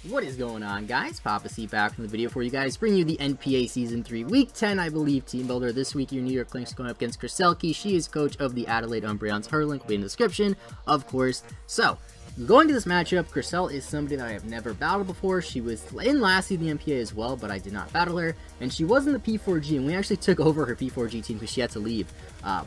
What is going on, guys? Papa C back from the video for you guys, bringing you the NPA Season 3 Week 10, I believe, Teambuilder. This week, your New York Lynx going up against Kriselke. She is coach of the Adelaide Umbreons. Her link will be in the description, of course. So, going to this matchup, Kriselke is somebody that I have never battled before. She was in last season the NPA as well, but I did not battle her. And she was in the P4G, and we actually took over her P4G team because she had to leave.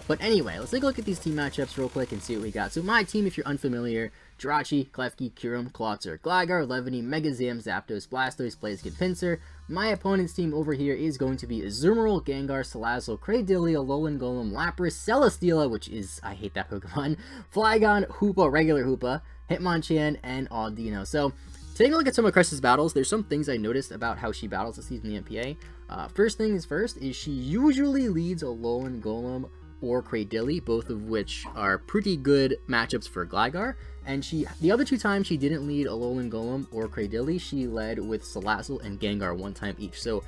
But anyway, let's take a look at these team matchups real quick and see what we got. So my team, if you're unfamiliar, Jirachi, Klefki, Kyurem, Klotzer, Gligar, Levany, Megazam, Zapdos, Blastoise, Blaziken, Pinsir. My opponent's team over here is going to be Azumarill, Gengar, Salazzle, Cradily, Alolan Golem, Lapras, Celesteela, which is, I hate that Pokemon, Flygon, Hoopa, regular Hoopa, Hitmonchan, and Audino. So, taking a look at some of Cress's battles, there's some things I noticed about how she battles this season in the NPA. First thing is first, is she usually leads Alolan Golem or Cradily, both of which are pretty good matchups for Gligar. And the other two times she didn't lead Alolan Golem or Cradily, she led with Salazzle and Gengar one time each. So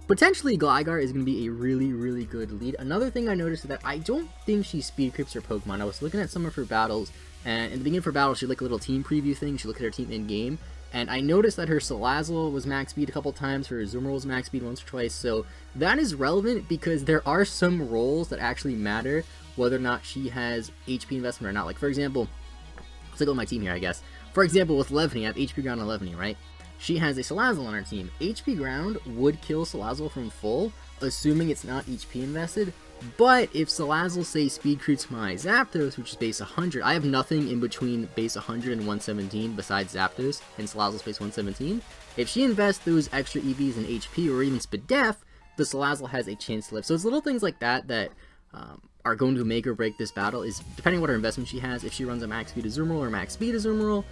potentially Gligar is going to be a really, really good lead. Another thing I noticed is that I don't think she speed creeps her Pokemon. I was looking at some of her battles, and in the beginning of her battle, she like a little team preview thing. She looked at her team in game, and I noticed that her Salazzle was max speed a couple times, her Azumarill was max speed once or twice. So that is relevant because there are some roles that actually matter whether or not she has HP investment or not. Like for example, let's look at my team here, I guess. For example, with Levany, I have HP Ground on Levany, right? She has a Salazzle on her team. HP Ground would kill Salazzle from full, assuming it's not HP invested. But if Salazzle, say, speed creeps my Zapdos, which is base 100, I have nothing in between base 100 and 117 besides Zapdos, and Salazzle's base 117. If she invests those extra EVs in HP or even Spadef, the Salazzle has a chance to live. So it's little things like that that are going to make or break this battle, is depending on what her investment she has, if she runs a max speed Azumarill or max speed Azumarill,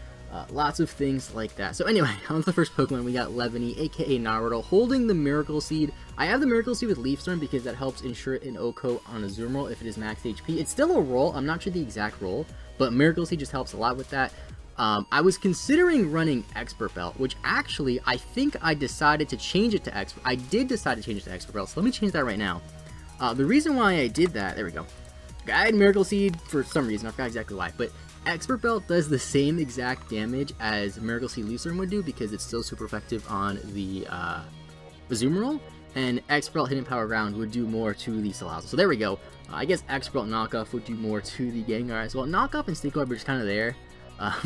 lots of things like that. So anyway, on to the first Pokemon, we got Levany, aka Naruto, holding the Miracle Seed. I have the Miracle Seed with Leaf Storm because that helps ensure an OHKO on Azumarill if it is max HP. It's still a roll, I'm not sure the exact roll, but Miracle Seed just helps a lot with that. I was considering running Expert Belt, which actually, I think I decided to change it to Expert. I did decide to change it to Expert Belt, so let me change that right now. The reason why I did that, there we go. I had Miracle Seed for some reason, I forgot exactly why, but Expert Belt does the same exact damage as Miracle Seed Leaf Storm would do because it's still super effective on the Azumarill, and Expert Belt Hidden Power Ground would do more to the Salazzle. So there we go. I guess Expert Belt Knockoff would do more to the Gengar as well. Knockoff and Stick Web are just kind of there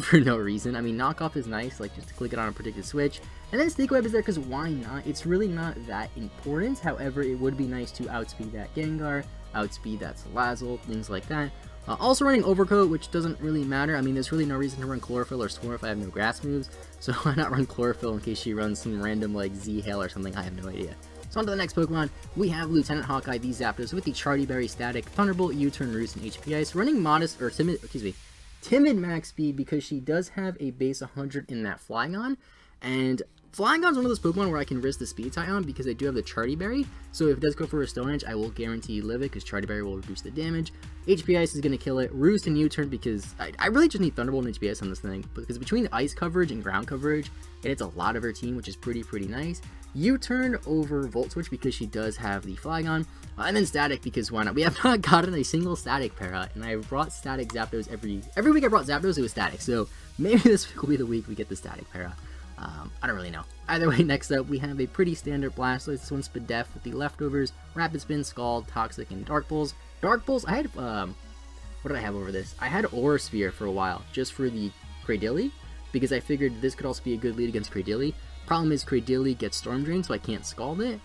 for no reason. I mean, Knockoff is nice, like just to click it on a predicted switch, and then Stick Web is there because why not? It's really not that important. However, it would be nice to outspeed that Gengar, outspeed that Salazzle, things like that. Also running Overcoat, which doesn't really matter. I mean, there's really no reason to run Chlorophyll or Swarm if I have no grass moves, so why not run Chlorophyll in case she runs some random like Z-Hail or something? I have no idea. So on to the next Pokemon, we have Lieutenant Hawkeye, the Zapdos, with the Charty Berry Static, Thunderbolt, U-Turn, Roost, and HP Ice. Running modest, or timid max speed because she does have a base 100 in that Flygon, and Flygon's one of those Pokemon where I can risk the speed tie on because I do have the Charty Berry, so if it does go for a Stone Edge, I will guarantee live it because Charty Berry will reduce the damage. HP Ice is going to kill it. Roost and U-Turn because I really just need Thunderbolt and HP Ice on this thing, because between Ice coverage and Ground coverage, it hits a lot of her team, which is pretty nice. U-Turn over Volt Switch because she does have the Flygon, and then Static because why not? We have not gotten a single Static para, and I've brought Static Zapdos every week I brought Zapdos, it was Static, so maybe this week will be the week we get the Static para. I don't really know. Either way, next up, we have a pretty standard Blastoise. This one's Spadef with the leftovers, Rapid Spin, Scald, Toxic, and Dark Pulse. Dark Pulse, I had, what did I have over this? I had Aura Sphere for a while, just for the Cradily, because I figured this could also be a good lead against Cradily. Problem is, Cradily gets Storm Drain, so I can't Scald it.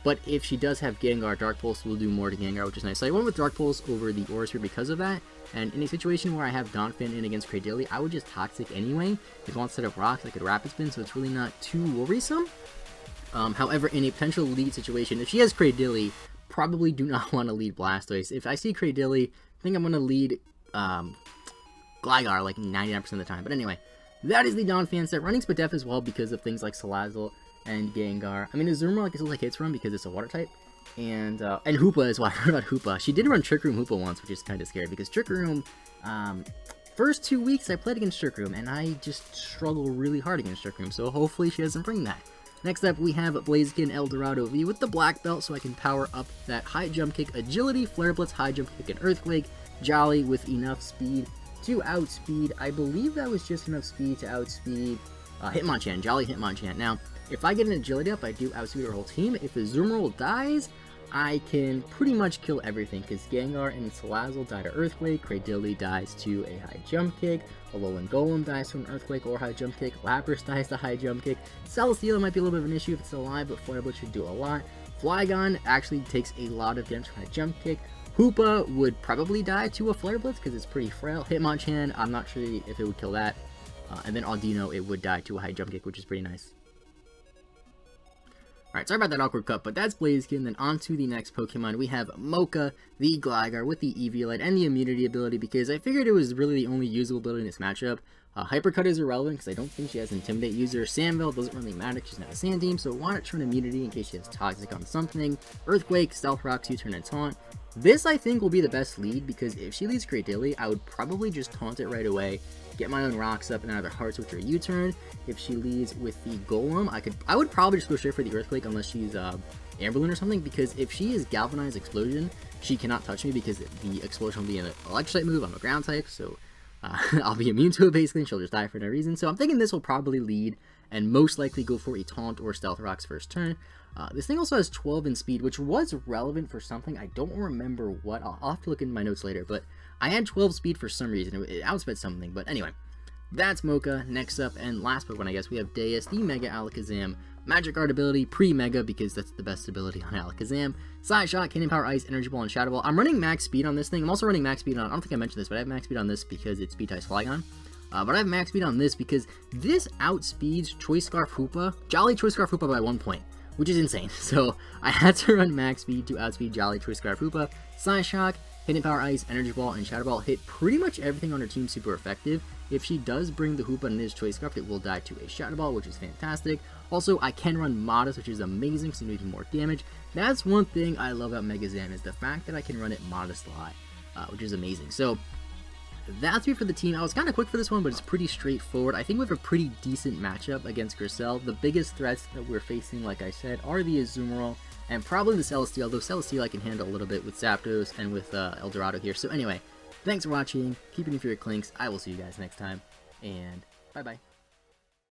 But if she does have Gengar, Dark Pulse will do more to Gengar, which is nice. So I went with Dark Pulse over the Aura Sphere because of that. And in a situation where I have Donphan in against Cradily, I would just Toxic anyway. If I want to set up rocks, I could Rapid Spin, so it's really not too worrisome. However, in a potential lead situation, if she has Cradily, probably do not want to lead Blastoise. If I see Cradily, I think I'm going to lead Gligar like 99% of the time. But anyway, that is the Donphan set. Running Spadef as well because of things like Salazzle and Gengar. I mean, Azumarill I guess like hits run because it's a water type. And Hoopa as well. I forgot about Hoopa. She did run Trick Room Hoopa once, which is kind of scary because Trick Room, first 2 weeks I played against Trick Room, and I just struggle really hard against Trick Room, so hopefully she doesn't bring that. Next up, we have Blaziken Eldorado V with the Black Belt, so I can power up that High Jump Kick, Agility, Flare Blitz, High Jump Kick, and Earthquake. Jolly with enough speed to outspeed. I believe that was just enough speed to outspeed Hitmonchan, Jolly Hitmonchan. Now, if I get an agility up, I do outspeed our whole team. If the Azumarill dies, I can pretty much kill everything, because Gengar and Salazzle die to Earthquake, Cradily dies to a high jump kick, Alolan Golem dies to an Earthquake or high jump kick, Lapras dies to high jump kick, Celesteela might be a little bit of an issue if it's alive, but Flare Blitz should do a lot. Flygon actually takes a lot of damage from a jump kick. Hoopa would probably die to a Flare Blitz because it's pretty frail. Hitmonchan, I'm not sure if it would kill that. And then Audino, it would die to a high jump kick, which is pretty nice. Alright, sorry about that awkward cut, but that's Blaziken. Then on to the next Pokemon. We have Mocha, the Gligar with the Eviolite and the immunity ability, because I figured it was really the only usable ability in this matchup. Hypercut is irrelevant because I don't think she has Intimidate user. Sandville doesn't really matter because she's not a Sand Team, so why not turn immunity in case she has Toxic on something. Earthquake, Stealth Rocks, U-turn, and Taunt. This I think will be the best lead, because if she leads Cradily, I would probably just taunt it right away, get my own rocks up and either Hard Switch or U-turn. If she leads with the Golem, I would probably just go straight for the Earthquake unless she's Amberlin or something, because if she is Galvanized Explosion, she cannot touch me because the Explosion will be an Electric type move. I'm a Ground type, so I'll be immune to it basically, and she'll just die for no reason. So I'm thinking this will probably lead and most likely go for a Taunt or Stealth Rocks first turn. This thing also has 12 in speed, which was relevant for something. I don't remember what. I'll have to look in my notes later, but I had 12 speed for some reason. It outsped something, but anyway. That's Mocha. Next up, and last Pokemon, I guess, we have Deus, the Mega Alakazam. Magic Guard ability, pre-Mega, because that's the best ability on Alakazam. Side Shot, Cannon Power Ice, Energy Ball, and Shadow Ball. I'm running max speed on this thing. I'm also running max speed on, I don't think I mentioned this, but I have max speed on this because it's Speed types Flygon. But I have max speed on this because this outspeeds Choice Scarf Hoopa, Jolly Choice Scarf Hoopa by 1 point, which is insane. So I had to run max speed to outspeed Jolly Choice Scarf Hoopa. Side Shock, Hidden Power Ice, Energy Ball, and Shadow Ball hit pretty much everything on her team super effective. If she does bring the Hoopa and it is Choice Scarf, it will die to a Shadow Ball, which is fantastic. Also, I can run Modest, which is amazing, so even more damage. That's one thing I love about Megazam, is the fact that I can run it Modest Lie, which is amazing. So that's it for the team. I was kind of quick for this one, but it's pretty straightforward. I think we have a pretty decent matchup against Grissel. The biggest threats that we're facing, like I said, are the Azumarill and probably the Celesteela, although Celesteela I can handle a little bit with Zapdos and with Eldorado here. So anyway, thanks for watching. Keep it in for your clinks. I will see you guys next time, and bye-bye.